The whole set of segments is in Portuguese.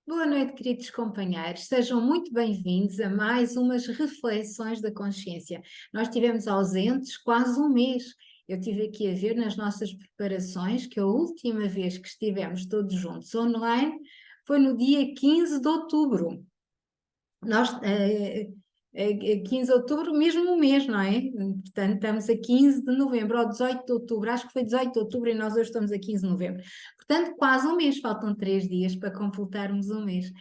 Boa noite, queridos companheiros. Sejam muito bem-vindos a mais umas reflexões da consciência. Nós estivemos ausentes quase um mês. Eu estive aqui a ver nas nossas preparações que a última vez que estivemos todos juntos online foi no dia 15 de outubro. Nós, 15 de outubro, mesmo um mês, não é? Portanto, estamos a 15 de novembro, ou 18 de outubro, acho que foi 18 de outubro e nós hoje estamos a 15 de novembro. Portanto, quase um mês, faltam 3 dias para completarmos um mês.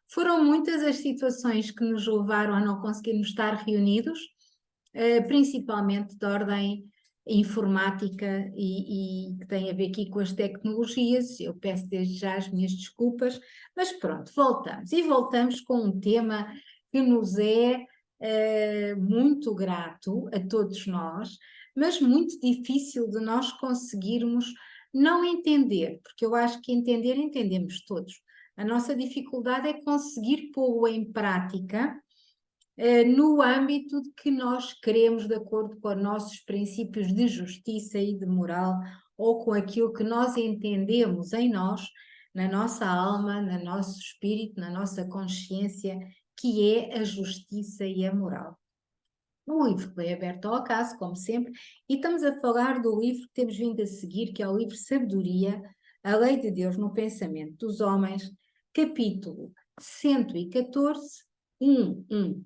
Foram muitas as situações que nos levaram a não conseguirmos estar reunidos, principalmente de ordem informática e que tem a ver aqui com as tecnologias. Eu peço desde já as minhas desculpas, mas pronto, voltamos. E voltamos com um tema que nos é muito grato a todos nós, mas muito difícil de nós conseguirmos não entender, porque eu acho que entender, entendemos todos. A nossa dificuldade é conseguir pô-lo em prática no âmbito de que nós queremos, de acordo com os nossos princípios de justiça e de moral, ou com aquilo que nós entendemos em nós, na nossa alma, no nosso espírito, na nossa consciência, que é a justiça e a moral. O livro foi aberto ao acaso, como sempre, e estamos a falar do livro que temos vindo a seguir, que é o livro Sabedoria, a Lei de Deus no Pensamento dos Homens, capítulo 114, 114,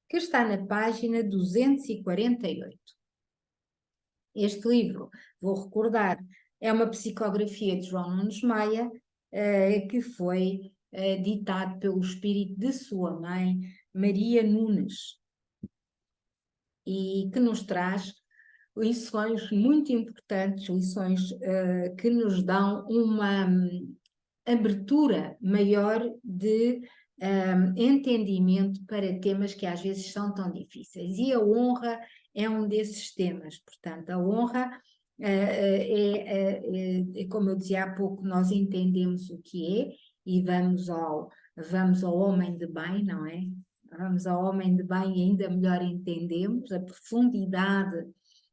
que está na página 248. Este livro, vou recordar, é uma psicografia de João Nunes Maia, que foi ditado pelo espírito de sua mãe, Maria Nunes, e que nos traz lições muito importantes, lições que nos dão uma abertura maior de entendimento para temas que às vezes são tão difíceis. E a honra é um desses temas. Portanto, a honra como eu dizia há pouco, nós entendemos o que é e vamos ao homem de bem, não é? Vamos ao homem de bem e ainda melhor entendemos a profundidade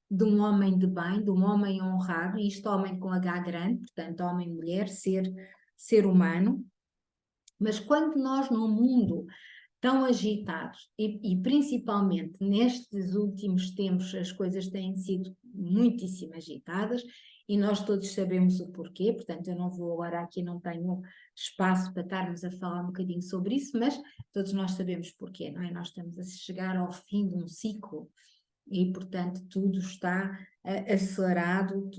de um homem de bem, de um homem honrado, e isto homem com H grande, portanto homem, mulher, ser humano. Mas quando nós num mundo tão agitado e principalmente nestes últimos tempos as coisas têm sido muitíssimo agitadas e nós todos sabemos o porquê, portanto eu não vou agora aqui, não tenho espaço para estarmos a falar um bocadinho sobre isso, mas todos nós sabemos porquê, não é? Nós estamos a chegar ao fim de um ciclo e, portanto, tudo está acelerado,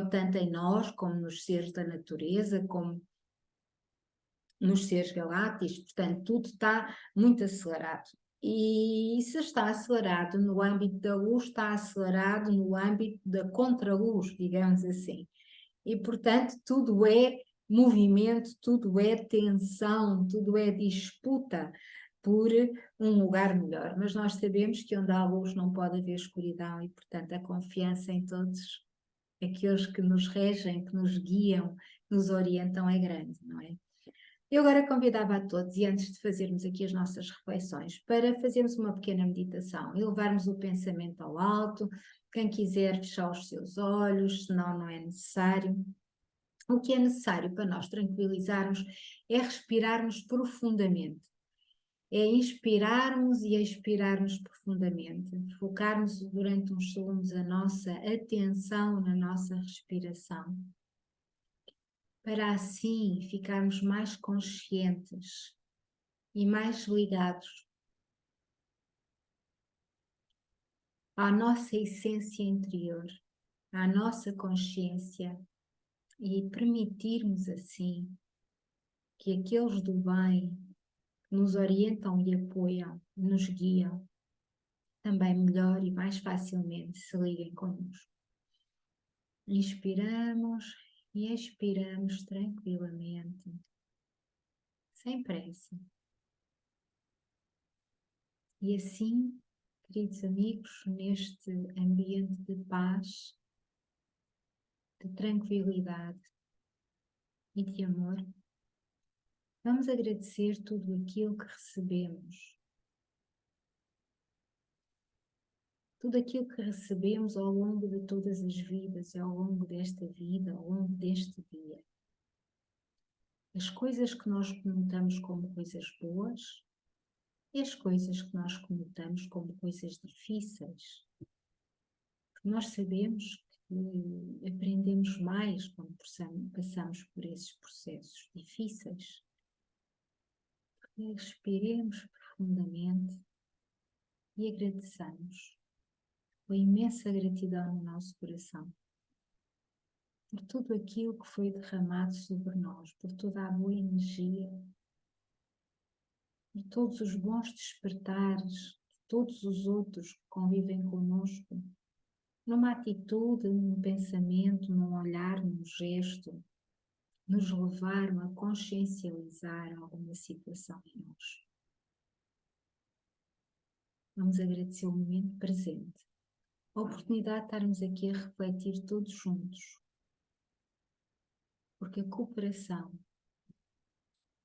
tanto em nós como nos seres da natureza, como nos seres galácticos, portanto, tudo está muito acelerado. E se está acelerado no âmbito da luz, está acelerado no âmbito da contraluz, digamos assim. E, portanto, tudo é movimento, tudo é tensão, tudo é disputa por um lugar melhor. Mas nós sabemos que onde há luz não pode haver escuridão e, portanto, a confiança em todos aqueles que nos regem, que nos guiam, que nos orientam é grande, não é? Eu agora convidava a todos, e antes de fazermos aqui as nossas reflexões, para fazermos uma pequena meditação e levarmos o pensamento ao alto. Quem quiser fechar os seus olhos, senão não é necessário. O que é necessário para nós tranquilizarmos é respirarmos profundamente. É inspirarmos e expirarmos profundamente, focarmos durante uns segundos a nossa atenção na nossa respiração, para assim ficarmos mais conscientes e mais ligados à nossa essência interior, à nossa consciência, e permitirmos assim que aqueles do bem que nos orientam e apoiam, nos guiam, também melhor e mais facilmente se liguem connosco. Inspiramos e expiramos tranquilamente, sem pressa. E assim, queridos amigos, neste ambiente de paz, de tranquilidade e de amor, vamos agradecer tudo aquilo que recebemos. Tudo aquilo que recebemos ao longo de todas as vidas, ao longo desta vida, ao longo deste dia. as coisas que nós conotamos como coisas boas e as coisas que nós conotamos como coisas difíceis. Porque nós sabemos que aprendemos mais quando passamos por esses processos difíceis. Respiremos profundamente e agradeçamos com imensa gratidão no nosso coração por tudo aquilo que foi derramado sobre nós, por toda a boa energia, por todos os bons despertares, de todos os outros que convivem conosco, numa atitude, num pensamento, num olhar, num gesto, nos levaram a consciencializar alguma situação em nós. Vamos agradecer o momento presente, a oportunidade de estarmos aqui a refletir todos juntos, porque a cooperação,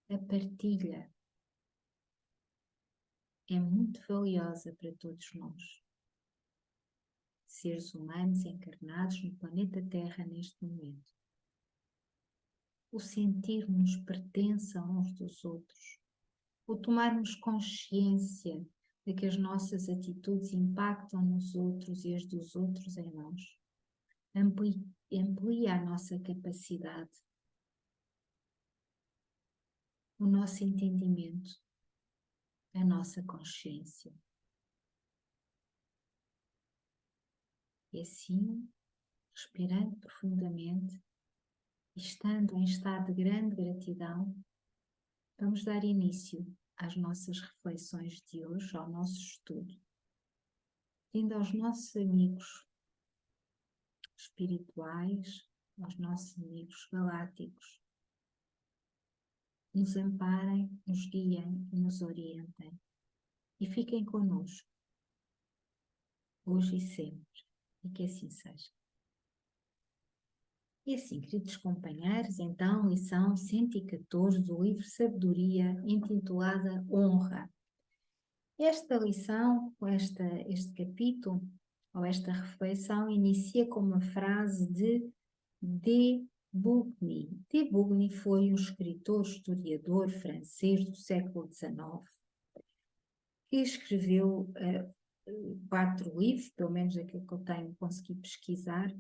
a partilha, é muito valiosa para todos nós, seres humanos encarnados no planeta Terra neste momento. O sentirmos pertença uns dos outros, o tomarmos consciência de que as nossas atitudes impactam nos outros e as dos outros em nós, amplia a nossa capacidade, o nosso entendimento, a nossa consciência. E assim, respirando profundamente e estando em estado de grande gratidão, vamos dar início às nossas reflexões de hoje, ao nosso estudo, indo aos nossos amigos espirituais, aos nossos amigos galácticos, nos amparem, nos guiem e nos orientem e fiquem connosco, hoje e sempre, e que assim seja. E assim, queridos companheiros, então, lição 114 do livro Sabedoria, intitulada Honra. Esta lição, este capítulo, ou esta reflexão, inicia com uma frase de Bugny. De Bugny foi um escritor, historiador francês do século XIX, que escreveu 4 livros, pelo menos aquilo que eu tenho conseguido pesquisar,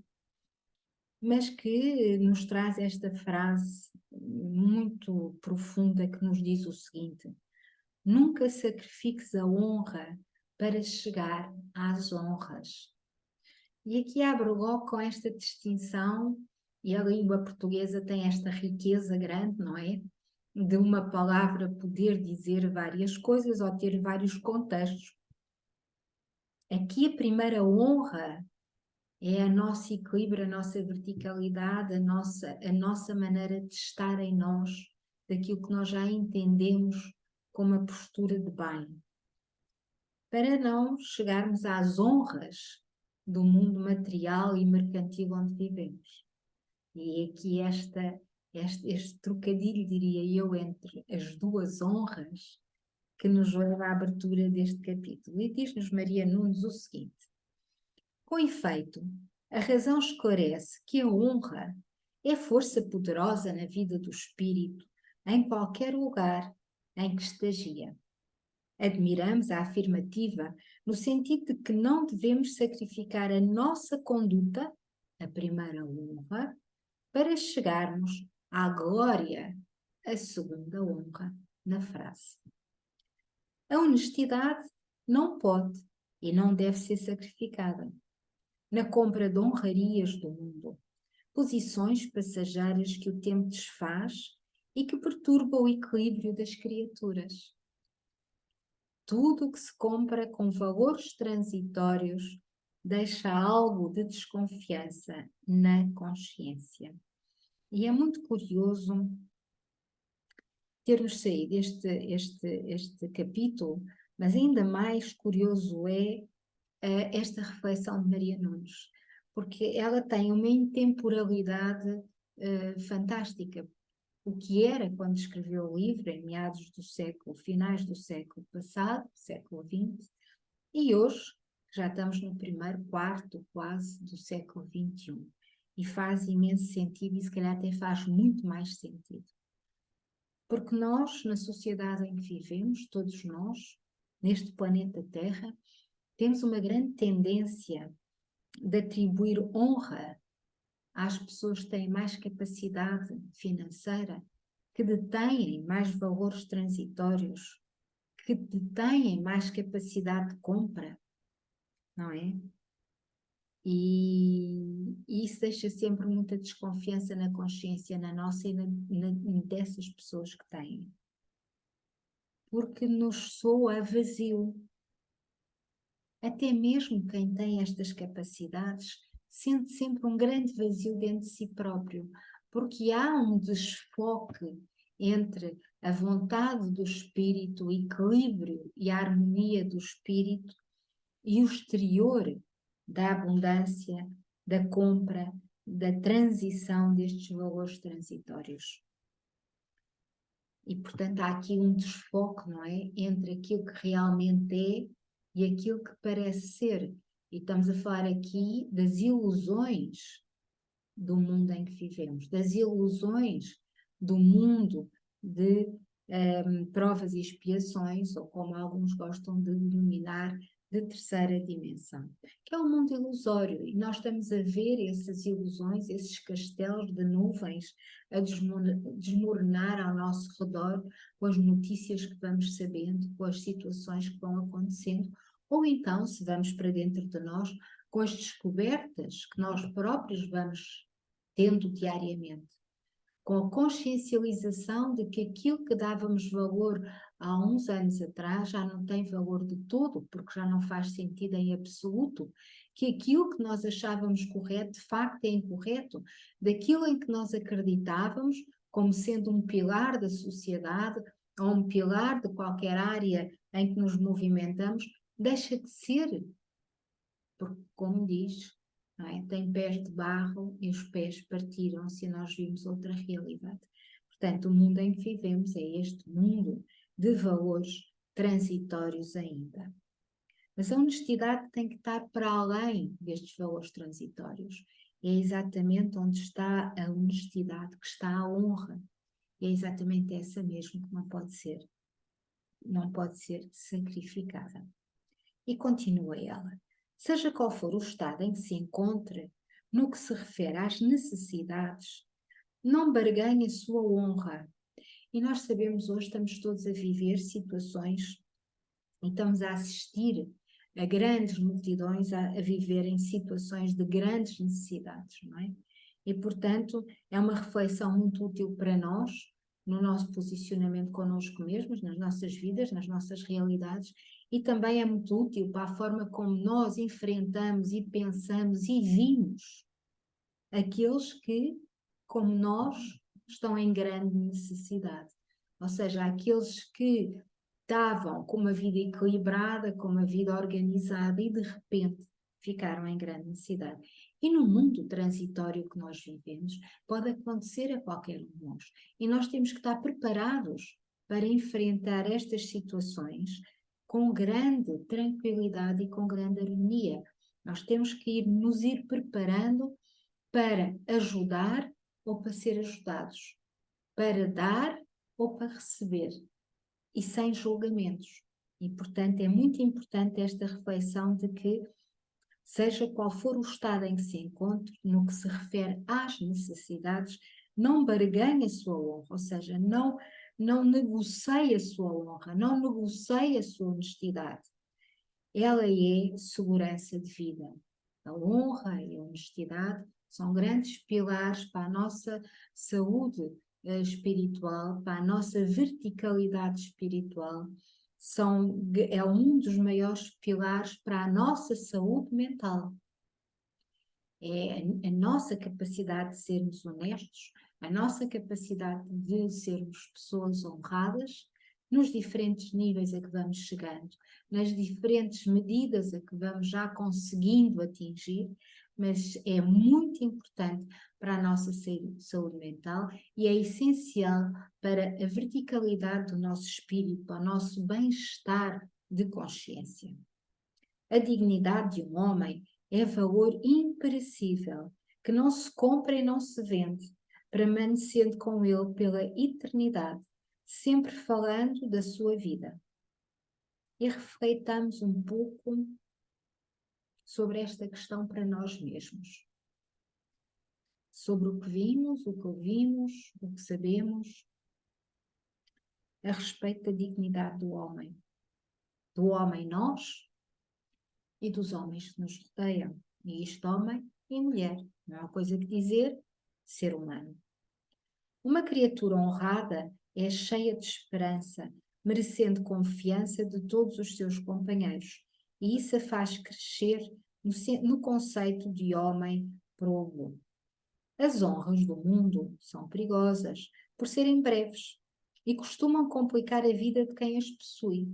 mas que nos traz esta frase muito profunda que nos diz o seguinte: nunca sacrifiques a honra para chegar às honras. E aqui abro logo com esta distinção, e a língua portuguesa tem esta riqueza grande, não é? De uma palavra poder dizer várias coisas ou ter vários contextos. Aqui a primeira honra é o nosso equilíbrio, a nossa verticalidade, a nossa maneira de estar em nós, daquilo que nós já entendemos como a postura de bem. Para não chegarmos às honras do mundo material e mercantil onde vivemos. E aqui este trocadilho, diria eu, entre as duas honras, que nos leva à abertura deste capítulo. E diz-nos Maria Nunes o seguinte: com efeito, a razão esclarece que a honra é força poderosa na vida do espírito, em qualquer lugar em que estagia. Admiramos a afirmativa no sentido de que não devemos sacrificar a nossa conduta, a primeira honra, para chegarmos à glória, a segunda honra, na frase. A honestidade não pode e não deve ser sacrificada na compra de honrarias do mundo, posições passageiras que o tempo desfaz e que perturbam o equilíbrio das criaturas. Tudo o que se compra com valores transitórios deixa algo de desconfiança na consciência. E é muito curioso termos saído este capítulo, mas ainda mais curioso é esta reflexão de Maria Nunes, porque ela tem uma intemporalidade fantástica. O que era quando escreveu o livro, em meados do século, finais do século passado, século XX, e hoje já estamos no primeiro quarto quase do século XXI. E faz imenso sentido, e se calhar até faz muito mais sentido. Porque nós, na sociedade em que vivemos, todos nós, neste planeta Terra, temos uma grande tendência de atribuir honra às pessoas que têm mais capacidade financeira, que detêm mais valores transitórios, que detêm mais capacidade de compra, não é? E isso deixa sempre muita desconfiança na consciência, na nossa e dessas pessoas que têm. Porque nos soa vazio. Até mesmo quem tem estas capacidades sente sempre um grande vazio dentro de si próprio, porque há um desfoque entre a vontade do espírito, o equilíbrio e a harmonia do espírito e o exterior da abundância, da compra, da transição destes valores transitórios. E, portanto, há aqui um desfoque, não é? Entre aquilo que realmente é e aquilo que parece ser. E estamos a falar aqui das ilusões do mundo em que vivemos, das ilusões do mundo de provas e expiações, ou como alguns gostam de denominar, de terceira dimensão, que é um mundo ilusório, e nós estamos a ver essas ilusões, esses castelos de nuvens a desmoronar ao nosso redor com as notícias que vamos sabendo, com as situações que vão acontecendo, ou então, se vamos para dentro de nós, com as descobertas que nós próprios vamos tendo diariamente, com a consciencialização de que aquilo que dávamos valor há uns anos atrás já não tem valor de todo, porque já não faz sentido em absoluto, que aquilo que nós achávamos correto, de facto é incorreto, daquilo em que nós acreditávamos como sendo um pilar da sociedade, ou um pilar de qualquer área em que nos movimentamos, deixa de ser. Porque, como diz, não é? Tem pés de barro e os pés partiram-se e nós vimos outra realidade. Portanto, o mundo em que vivemos é este mundo de valores transitórios ainda. Mas a honestidade tem que estar para além destes valores transitórios. É exatamente onde está a honestidade, que está a honra. É exatamente essa mesmo que não pode ser sacrificada. E continua ela. Seja qual for o estado em que se encontra, no que se refere às necessidades, não barganhe a sua honra. E nós sabemos hoje, estamos todos a viver situações e estamos a assistir a grandes multidões a viverem situações de grandes necessidades, não é? E, portanto, é uma reflexão muito útil para nós, no nosso posicionamento connosco mesmos, nas nossas vidas, nas nossas realidades, e também é muito útil para a forma como nós enfrentamos e pensamos e vimos aqueles que, como nós, estão em grande necessidade. Ou seja, aqueles que estavam com uma vida equilibrada, com uma vida organizada e de repente ficaram em grande necessidade. E no mundo transitório que nós vivemos, pode acontecer a qualquer um de nós. E nós temos que estar preparados para enfrentar estas situações com grande tranquilidade e com grande harmonia. Nós temos que nos ir preparando para ajudar ou para ser ajudados, para dar ou para receber, e sem julgamentos. E, portanto, é muito importante esta reflexão de que, seja qual for o estado em que se encontre, no que se refere às necessidades, não barganhe a sua honra, ou seja, não negocie a sua honra, não negocie a sua honestidade. Ela é segurança de vida. A honra e a honestidade são grandes pilares para a nossa saúde espiritual, para a nossa verticalidade espiritual. É um dos maiores pilares para a nossa saúde mental. É a nossa capacidade de sermos honestos, a nossa capacidade de sermos pessoas honradas, nos diferentes níveis a que vamos chegando, nas diferentes medidas a que vamos já conseguindo atingir, mas é muito importante para a nossa saúde mental e é essencial para a verticalidade do nosso espírito, para o nosso bem-estar de consciência. A dignidade de um homem é valor imperecível, que não se compra e não se vende, permanecendo com ele pela eternidade, sempre falando da sua vida. E refletamos um pouco sobre esta questão para nós mesmos. Sobre o que vimos, o que ouvimos, o que sabemos, a respeito da dignidade do homem. Do homem nós e dos homens que nos rodeiam. E isto homem e mulher. Não há coisa que dizer, ser humano. Uma criatura honrada é cheia de esperança, merecendo confiança de todos os seus companheiros. E isso a faz crescer no conceito de homem probo. As honras do mundo são perigosas, por serem breves, e costumam complicar a vida de quem as possui.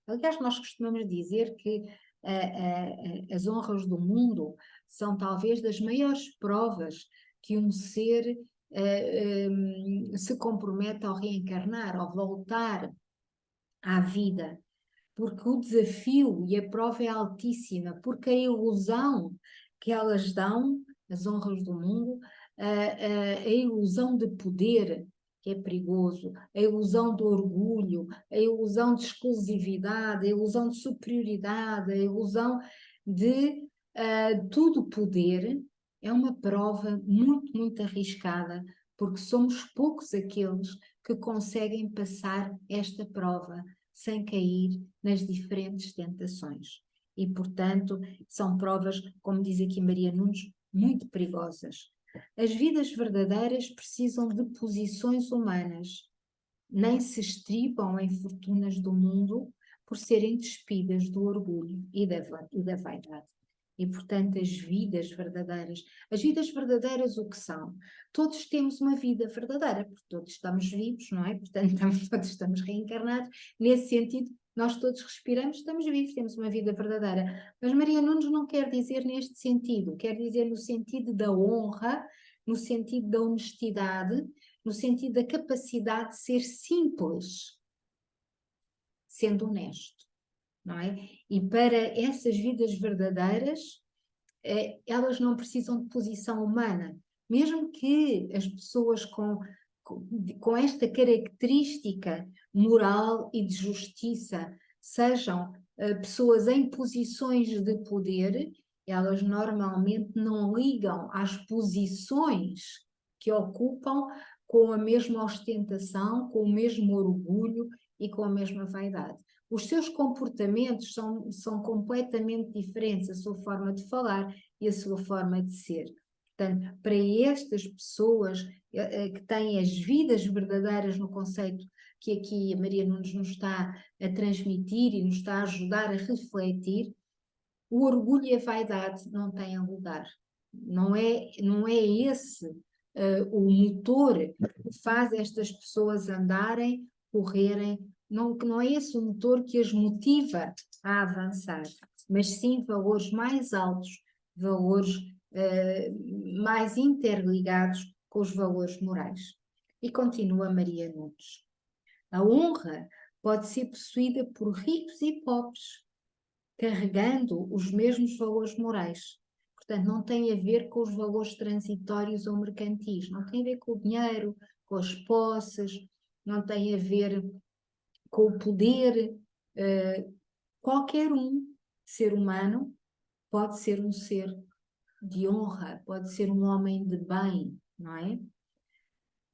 Aliás, nós costumamos dizer que as honras do mundo são talvez das maiores provas que um ser se compromete ao reencarnar, ao voltar à vida, porque o desafio e a prova é altíssima, porque a ilusão que elas dão, as honras do mundo, a ilusão de poder, que é perigoso, a ilusão do orgulho, a ilusão de exclusividade, a ilusão de superioridade, a ilusão de tudo poder, é uma prova muito, muito arriscada, porque somos poucos aqueles que conseguem passar esta prova sem cair nas diferentes tentações. E, portanto, são provas, como diz aqui Maria Nunes, muito perigosas. As vidas verdadeiras precisam de posições humanas, nem se estribam em fortunas do mundo por serem despidas do orgulho e da vaidade. E, portanto, as vidas verdadeiras o que são? Todos temos uma vida verdadeira, porque todos estamos vivos, não é? Portanto, todos estamos reencarnados. Nesse sentido, nós todos respiramos, estamos vivos, temos uma vida verdadeira. Mas Maria Nunes não quer dizer neste sentido, quer dizer no sentido da honra, no sentido da honestidade, no sentido da capacidade de ser simples, sendo honesto, não é? E para essas vidas verdadeiras, elas não precisam de posição humana, mesmo que as pessoas com esta característica moral e de justiça sejam pessoas em posições de poder, elas normalmente não ligam às posições que ocupam com a mesma ostentação, com o mesmo orgulho e com a mesma vaidade. Os seus comportamentos são completamente diferentes, a sua forma de falar e a sua forma de ser. Portanto, para estas pessoas que têm as vidas verdadeiras no conceito que aqui a Maria Nunes nos está a transmitir e nos está a ajudar a refletir, o orgulho e a vaidade não têm lugar. Não é esse o motor que faz estas pessoas andarem, correrem, não é esse o motor que as motiva a avançar, mas sim valores mais altos, valores mais interligados com os valores morais. E continua Maria Nunes. A honra pode ser possuída por ricos e pobres, carregando os mesmos valores morais. Portanto, não tem a ver com os valores transitórios ou mercantis, não tem a ver com o dinheiro, com as posses, não tem a ver com o poder. Qualquer ser humano pode ser um ser de honra, pode ser um homem de bem, não é?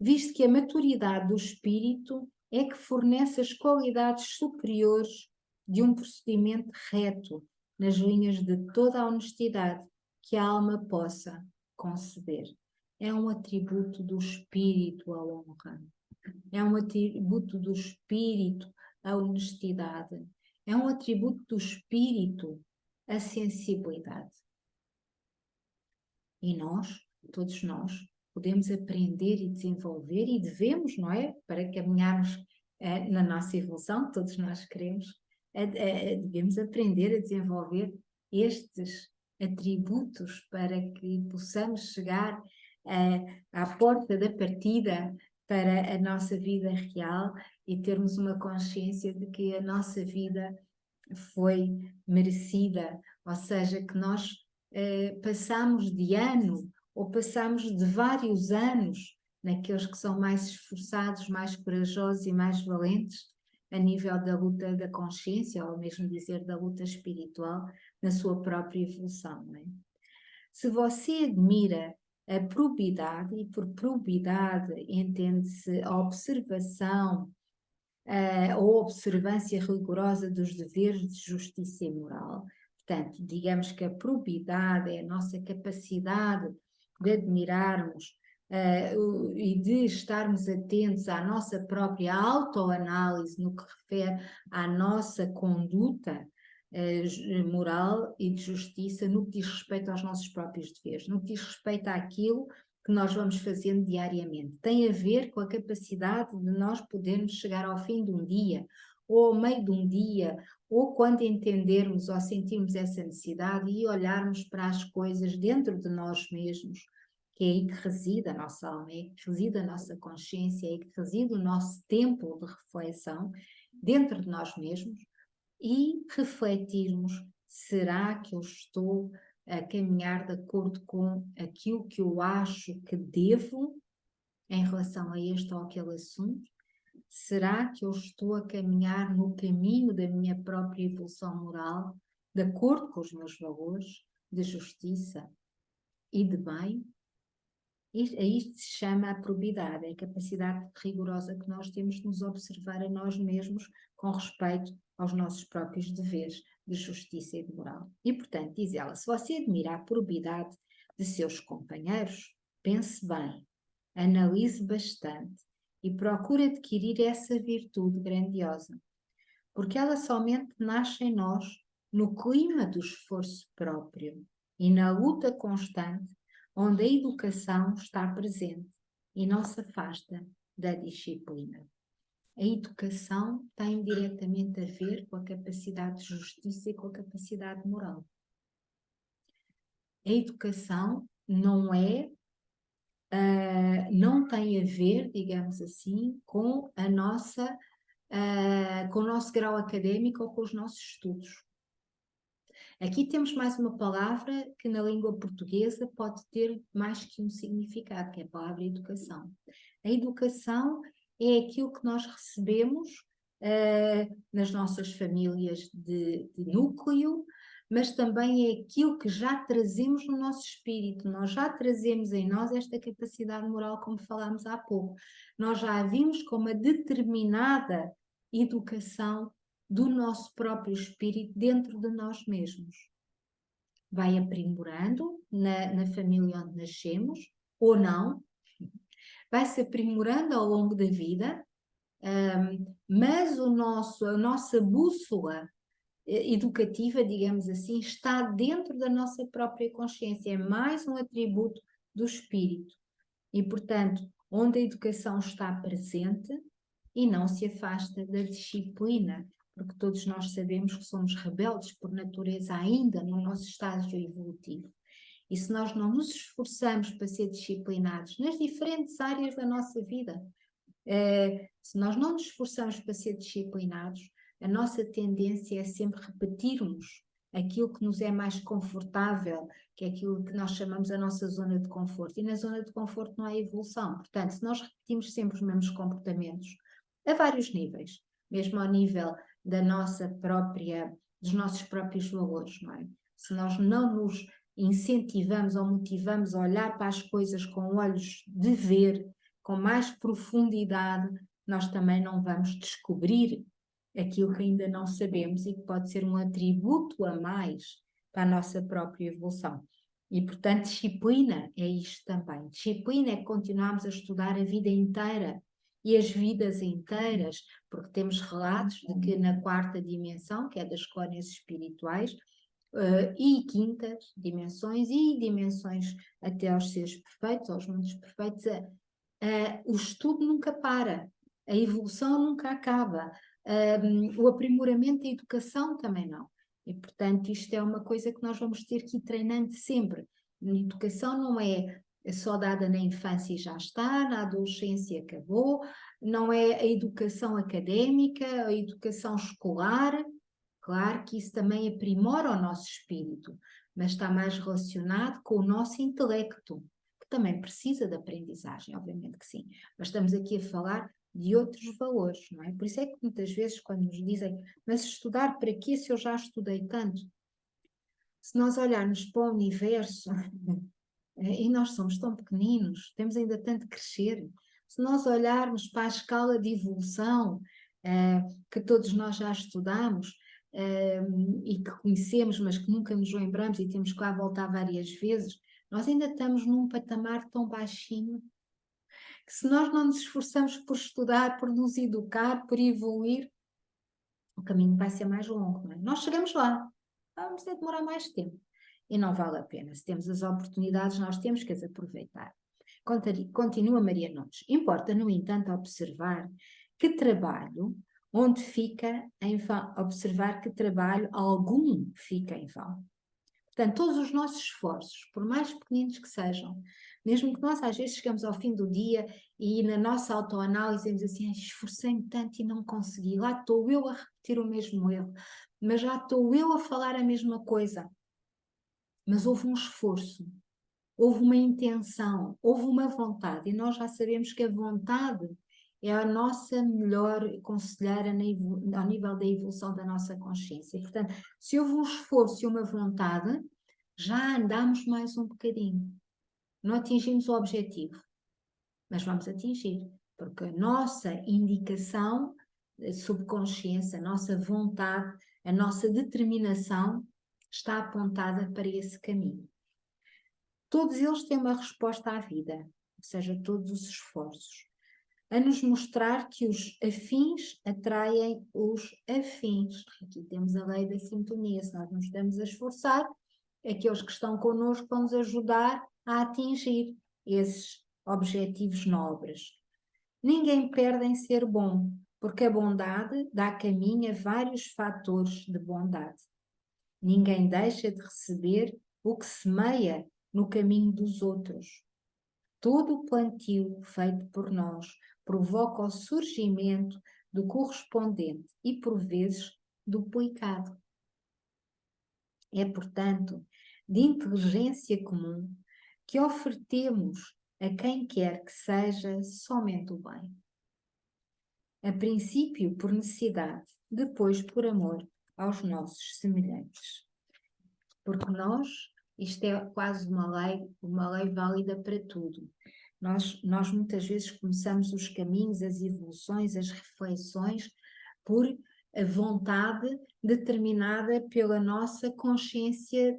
Visto que a maturidade do espírito é que fornece as qualidades superiores de um procedimento reto, nas linhas de toda a honestidade que a alma possa conceder. É um atributo do espírito a honra. É um atributo do espírito a honestidade. É um atributo do espírito a sensibilidade. E nós, todos nós, podemos aprender e desenvolver e devemos, não é? Para caminharmos na nossa evolução, todos nós queremos, devemos aprender a desenvolver estes atributos para que possamos chegar à porta da partida para a nossa vida real e termos uma consciência de que a nossa vida foi merecida, ou seja, que nós passamos de ano ou passamos de vários anos naqueles que são mais esforçados, mais corajosos e mais valentes a nível da luta da consciência, ou mesmo dizer da luta espiritual, na sua própria evolução, não é? Se você admira a probidade, e por probidade entende-se a observação ou observância rigorosa dos deveres de justiça e moral. Portanto, digamos que a probidade é a nossa capacidade de admirarmos e de estarmos atentos à nossa própria autoanálise no que refere à nossa conduta moral e de justiça no que diz respeito aos nossos próprios deveres, no que diz respeito àquilo que nós vamos fazendo diariamente. Tem a ver com a capacidade de nós podermos chegar ao fim de um dia, ou ao meio de um dia, ou quando entendermos ou sentirmos essa necessidade e olharmos para as coisas dentro de nós mesmos, que é aí que reside a nossa alma, é aí que reside a nossa consciência, é aí que reside o nosso tempo de reflexão dentro de nós mesmos, e refletirmos, será que eu estou a caminhar de acordo com aquilo que eu acho que devo em relação a este ou aquele assunto? Será que eu estou a caminhar no caminho da minha própria evolução moral, de acordo com os meus valores de justiça e de bem? A isto se chama a probidade, é a capacidade rigorosa que nós temos de nos observar a nós mesmos com respeito aos nossos próprios deveres de justiça e de moral. E, portanto, diz ela, se você admira a probidade de seus companheiros, pense bem, analise bastante e procure adquirir essa virtude grandiosa, porque ela somente nasce em nós no clima do esforço próprio e na luta constante, onde a educação está presente e não se afasta da disciplina. A educação tem diretamente a ver com a capacidade de justiça e com a capacidade moral. A educação não tem a ver, digamos assim, com com o nosso grau académico ou com os nossos estudos. Aqui temos mais uma palavra que na língua portuguesa pode ter mais que um significado, que é a palavra educação. A educação é aquilo que nós recebemos nas nossas famílias de núcleo, mas também é aquilo que já trazemos no nosso espírito. Nós já trazemos em nós esta capacidade moral, como falámos há pouco. Nós já a vimos com uma determinada educação do nosso próprio espírito dentro de nós mesmos. Vai aprimorando na família onde nascemos, ou não, vai-se aprimorando ao longo da vida, mas a nossa bússola educativa, digamos assim, está dentro da nossa própria consciência, é mais um atributo do espírito. E, portanto, onde a educação está presente e não se afasta da disciplina, porque todos nós sabemos que somos rebeldes por natureza ainda no nosso estágio evolutivo. E se nós não nos esforçamos para ser disciplinados nas diferentes áreas da nossa vida, se nós não nos esforçamos para ser disciplinados, a nossa tendência é sempre repetirmos aquilo que nos é mais confortável, que é aquilo que nós chamamos a nossa zona de conforto. E na zona de conforto não há evolução. Portanto, se nós repetimos sempre os mesmos comportamentos, a vários níveis, mesmo ao nível da dos nossos próprios valores, não é? Se nós não nos incentivamos ou motivamos a olhar para as coisas com olhos de ver, com mais profundidade, nós também não vamos descobrir aquilo que ainda não sabemos e que pode ser um atributo a mais para a nossa própria evolução. E, portanto, disciplina é isto também. Disciplina é que continuamos a estudar a vida inteira e as vidas inteiras, porque temos relatos de que na quarta dimensão, que é das colónias espirituais, e quintas dimensões e dimensões até aos seres perfeitos, aos mundos perfeitos, o estudo nunca para, a evolução nunca acaba, o aprimoramento da educação também não. E, portanto, isto é uma coisa que nós vamos ter que ir treinando sempre. A educação não é só dada na infância e já está, na adolescência acabou, não é a educação académica, a educação escolar. Claro que isso também aprimora o nosso espírito, mas está mais relacionado com o nosso intelecto, que que também precisa de aprendizagem, obviamente que sim, mas estamos aqui a falar de outros valores, não é? Por isso é que muitas vezes quando nos dizem, mas estudar para quê se eu já estudei tanto? Se nós olharmos para o universo, e nós somos tão pequeninos, temos ainda tanto que crescer, se nós olharmos para a escala de evolução que todos nós já estudamos e que conhecemos, mas que nunca nos lembramos e temos que lá voltar várias vezes, nós ainda estamos num patamar tão baixinho que se nós não nos esforçamos por estudar, por nos educar, por evoluir, o caminho vai ser mais longo, não é? Nós chegamos lá, vamos ter de demorar mais tempo e não vale a pena. Se temos as oportunidades, nós temos que as aproveitar. Continua Maria Nunes. Importa, no entanto, observar que trabalho onde fica em vão, observar que trabalho algum fica em vão. Portanto, todos os nossos esforços, por mais pequeninos que sejam, mesmo que nós às vezes chegamos ao fim do dia e na nossa autoanálise dizemos assim, esforcei-me tanto e não consegui, lá estou eu a repetir o mesmo erro, mas já estou eu a falar a mesma coisa. Mas houve um esforço, houve uma intenção, houve uma vontade, e nós já sabemos que a vontade é a nossa melhor conselheira ao nível da evolução da nossa consciência. Portanto, se houve um esforço e uma vontade, já andamos mais um bocadinho. Não atingimos o objetivo, mas vamos atingir, porque a nossa indicação, a subconsciência, a nossa vontade, a nossa determinação está apontada para esse caminho. Todos eles têm uma resposta à vida, ou seja, todos os esforços, a nos mostrar que os afins atraem os afins. Aqui temos a lei da sintonia, se nós nos estamos a esforçar, aqueles que estão connosco vão nos ajudar a atingir esses objetivos nobres. Ninguém perde em ser bom, porque a bondade dá caminho a vários fatores de bondade. Ninguém deixa de receber o que semeia no caminho dos outros. Todo o plantio feito por nós provoca o surgimento do correspondente e, por vezes, duplicado. É, portanto, de inteligência comum que ofertemos a quem quer que seja somente o bem. A princípio por necessidade, depois por amor aos nossos semelhantes. Porque nós, isto é quase uma lei válida para tudo. Nós muitas vezes começamos os caminhos, as evoluções, as reflexões por a vontade determinada pela nossa consciência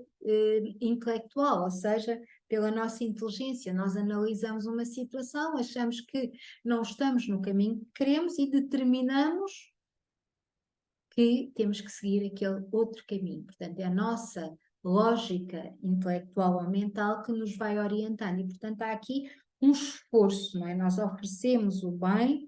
intelectual, ou seja, pela nossa inteligência. Nós analisamos uma situação, achamos que não estamos no caminho que queremos e determinamos que temos que seguir aquele outro caminho. Portanto, é a nossa lógica intelectual ou mental que nos vai orientando e, portanto, há aqui um esforço, não é? Nós oferecemos o bem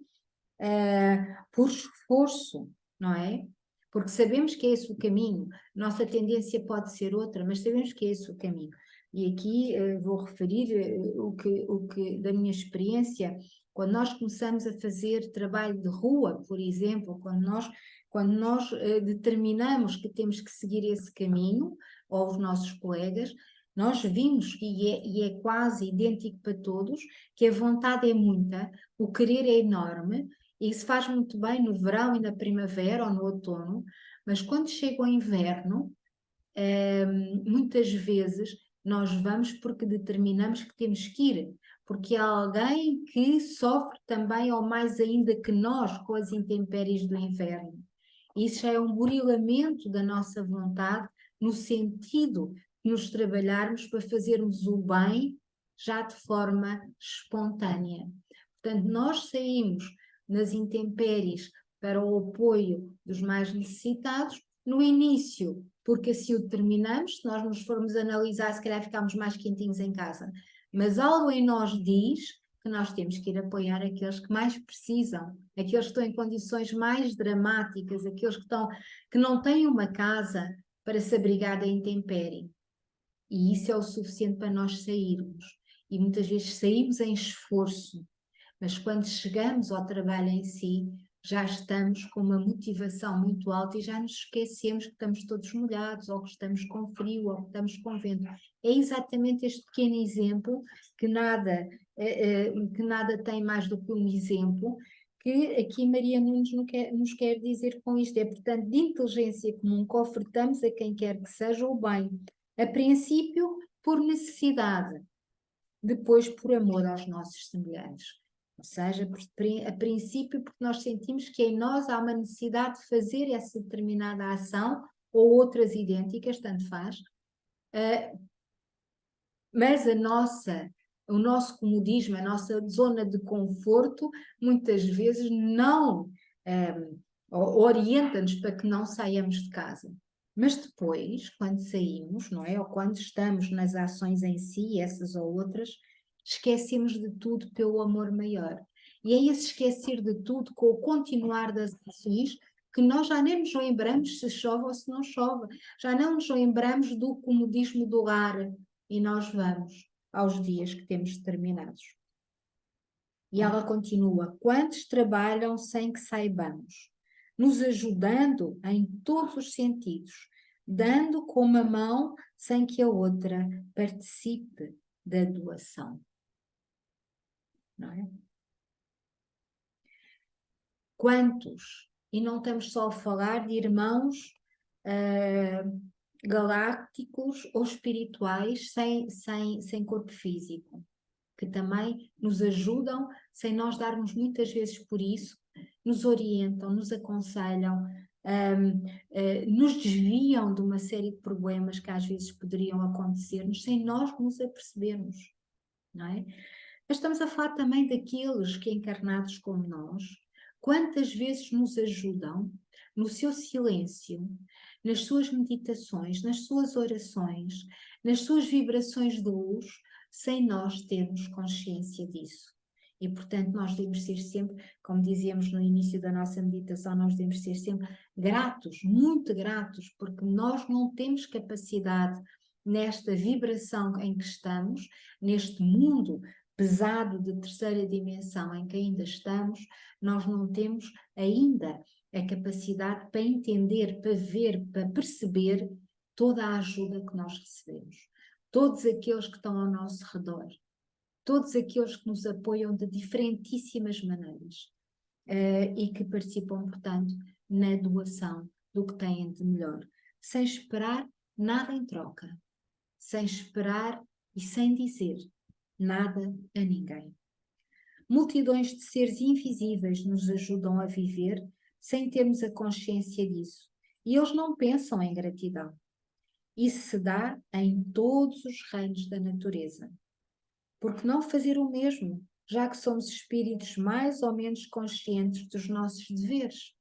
por esforço, não é? Porque sabemos que é esse o caminho, nossa tendência pode ser outra, mas sabemos que é esse o caminho. E aqui vou referir o que da minha experiência, quando nós começamos a fazer trabalho de rua, por exemplo, quando nós determinamos que temos que seguir esse caminho, ou os nossos colegas, nós vimos, e é quase idêntico para todos, que a vontade é muita, o querer é enorme, e isso faz muito bem no verão e na primavera ou no outono, mas quando chega o inverno, muitas vezes nós vamos porque determinamos que temos que ir, porque há alguém que sofre também ou mais ainda que nós com as intempéries do inverno. Isso já é um burilamento da nossa vontade no sentido de nos trabalharmos para fazermos o bem já de forma espontânea. Portanto, nós saímos nas intempéries para o apoio dos mais necessitados no início, porque assim o determinamos, se nós nos formos analisar, se calhar ficamos mais quentinhos em casa, mas algo em nós diz que nós temos que ir apoiar aqueles que mais precisam, aqueles que estão em condições mais dramáticas, aqueles que não têm uma casa para se abrigar da intempérie. E isso é o suficiente para nós sairmos. E muitas vezes saímos em esforço, mas quando chegamos ao trabalho em si, já estamos com uma motivação muito alta e já nos esquecemos que estamos todos molhados, ou que estamos com frio, ou que estamos com vento. É exatamente este pequeno exemplo, que nada tem mais do que um exemplo, que aqui Maria Nunes nos quer dizer com isto. É, portanto, de inteligência comum que ofertamos a quem quer que seja o bem, a princípio por necessidade, depois por amor aos nossos semelhantes. Ou seja, a princípio porque nós sentimos que em nós há uma necessidade de fazer essa determinada ação, ou outras idênticas, tanto faz, mas o nosso comodismo, a nossa zona de conforto, muitas vezes não orienta-nos para que não saiamos de casa. Mas depois, quando saímos, não é? Ou quando estamos nas ações em si, essas ou outras, esquecemos de tudo pelo amor maior. E é esse esquecer de tudo, com o continuar das ações, que nós já nem nos lembramos se chove ou se não chove. Já não nos lembramos do comodismo do lar, e nós vamos aos dias que temos determinados. E ela continua: quantos trabalham sem que saibamos, nos ajudando em todos os sentidos, dando com uma mão sem que a outra participe da doação. Não é? Quantos? E não estamos só a falar de irmãos galácticos ou espirituais sem corpo físico, que também nos ajudam, sem nós darmos muitas vezes por isso, nos orientam, nos aconselham, nos desviam de uma série de problemas que às vezes poderiam acontecer-nos sem nós nos apercebermos, não é? Mas estamos a falar também daqueles que, encarnados como nós, quantas vezes nos ajudam no seu silêncio, nas suas meditações, nas suas orações, nas suas vibrações de luz, sem nós termos consciência disso. E, portanto, nós devemos ser sempre, como dizíamos no início da nossa meditação, nós devemos ser sempre gratos, muito gratos, porque nós não temos capacidade nesta vibração em que estamos, neste mundo pesado de terceira dimensão em que ainda estamos, nós não temos ainda a capacidade para entender, para ver, para perceber toda a ajuda que nós recebemos. Todos aqueles que estão ao nosso redor, todos aqueles que nos apoiam de diferentíssimas maneiras e que participam, portanto, na doação do que têm de melhor, sem esperar nada em troca, sem esperar e sem dizer nada a ninguém. Multidões de seres invisíveis nos ajudam a viver sem termos a consciência disso, e eles não pensam em gratidão. Isso se dá em todos os reinos da natureza. Por que não fazer o mesmo, já que somos espíritos mais ou menos conscientes dos nossos deveres?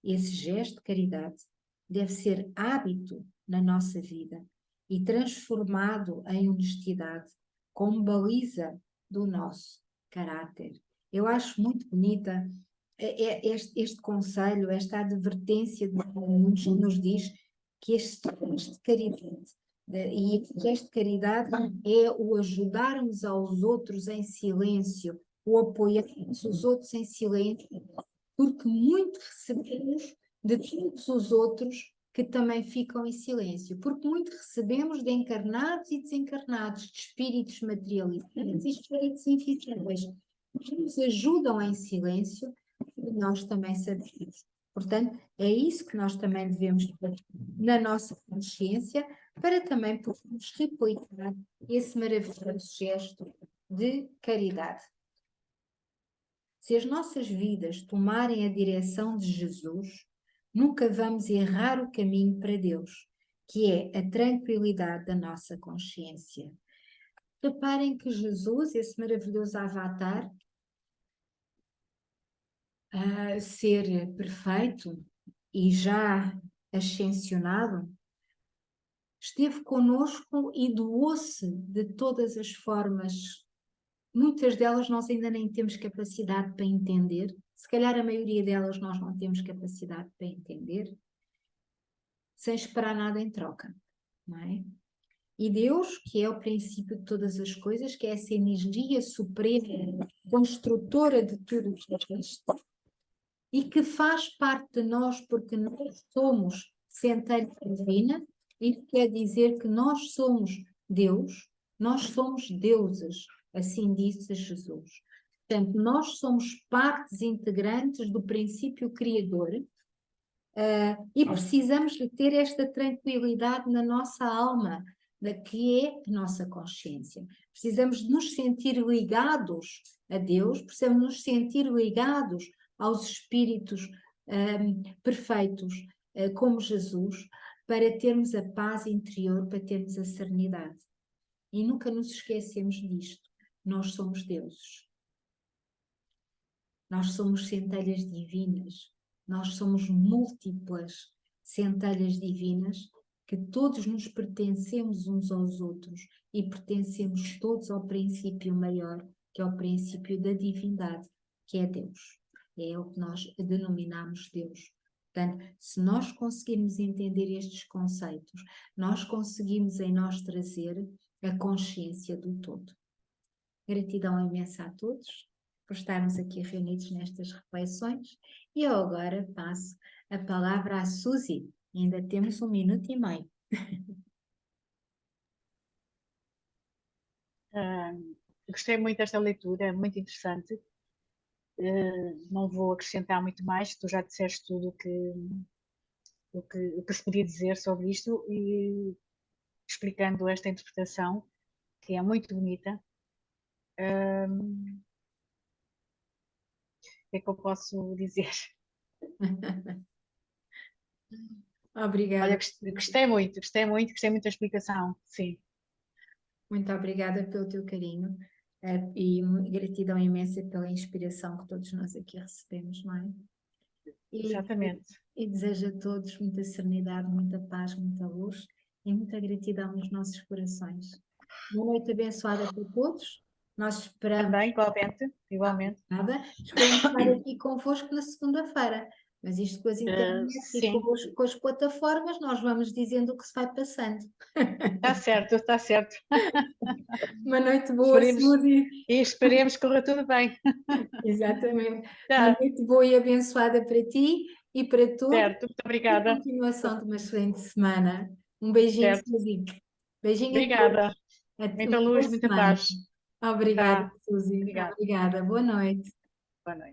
Esse gesto de caridade deve ser hábito na nossa vida e transformado em honestidade como baliza do nosso caráter. Eu acho muito bonita este conselho, esta advertência que nos diz que este gesto de caridade, e este gesto de caridade é o ajudarmos aos outros em silêncio, o apoiarmos os outros em silêncio, porque muito recebemos de todos os outros que também ficam em silêncio, porque muito recebemos de encarnados e desencarnados, de espíritos materialistas e espíritos invisíveis, que nos ajudam em silêncio, e nós também sabemos. Portanto, é isso que nós também devemos ter na nossa consciência, para também podermos replicar esse maravilhoso gesto de caridade. Se as nossas vidas tomarem a direção de Jesus, nunca vamos errar o caminho para Deus, que é a tranquilidade da nossa consciência. Reparem que Jesus, esse maravilhoso avatar, a ser perfeito e já ascensionado, esteve conosco e doou-se de todas as formas. Muitas delas nós ainda nem temos capacidade para entender, se calhar a maioria delas nós não temos capacidade para entender, sem esperar nada em troca, não é? E Deus, que é o princípio de todas as coisas, que é essa energia suprema, construtora de tudo o que existe, e que faz parte de nós porque nós somos centelha divina. Isso quer dizer que nós somos Deus, nós somos deuses, assim disse Jesus. Portanto, nós somos partes integrantes do princípio criador, e precisamos de ter esta tranquilidade na nossa alma, que é a nossa consciência. Precisamos de nos sentir ligados a Deus, precisamos nos sentir ligados aos espíritos perfeitos, como Jesus, para termos a paz interior, para termos a serenidade. E nunca nos esquecemos disto. Nós somos deuses. Nós somos centelhas divinas. Nós somos múltiplas centelhas divinas que todos nos pertencemos uns aos outros e pertencemos todos ao princípio maior, que é o princípio da divindade, que é Deus. É o que nós denominamos Deus. Portanto, se nós conseguirmos entender estes conceitos, nós conseguimos em nós trazer a consciência do todo. Gratidão imensa a todos por estarmos aqui reunidos nestas reflexões. E eu agora passo a palavra à Suzy. Ainda temos 1 minuto e meio. Gostei muito desta leitura, muito interessante. Não vou acrescentar muito mais, tu já disseste tudo o que se podia dizer sobre isto e explicando esta interpretação, que é muito bonita. O que é que eu posso dizer? Obrigada. Olha, gostei muito da explicação, sim. Muito obrigada pelo teu carinho, e gratidão imensa pela inspiração que todos nós aqui recebemos, não é? Exatamente. E desejo a todos muita serenidade, muita paz, muita luz e muita gratidão nos nossos corações. Uma noite abençoada para todos. Nós esperamos. Também, igualmente. Nada. Esperamos estar aqui convosco na segunda-feira. Mas isto com as internets e com as plataformas, nós vamos dizendo o que se vai passando. Está certo. Uma noite boa, Suzy. E esperemos que corra tudo bem. Exatamente. Tá. Uma noite boa e abençoada para ti e para todos. Certo, muito obrigada. E continuação de uma excelente semana. Um beijinho, Suzy. Beijinho obrigada. a todos. Muita luz, muita paz. Obrigada, Tá. Suzy. Obrigada. Boa noite. Boa noite.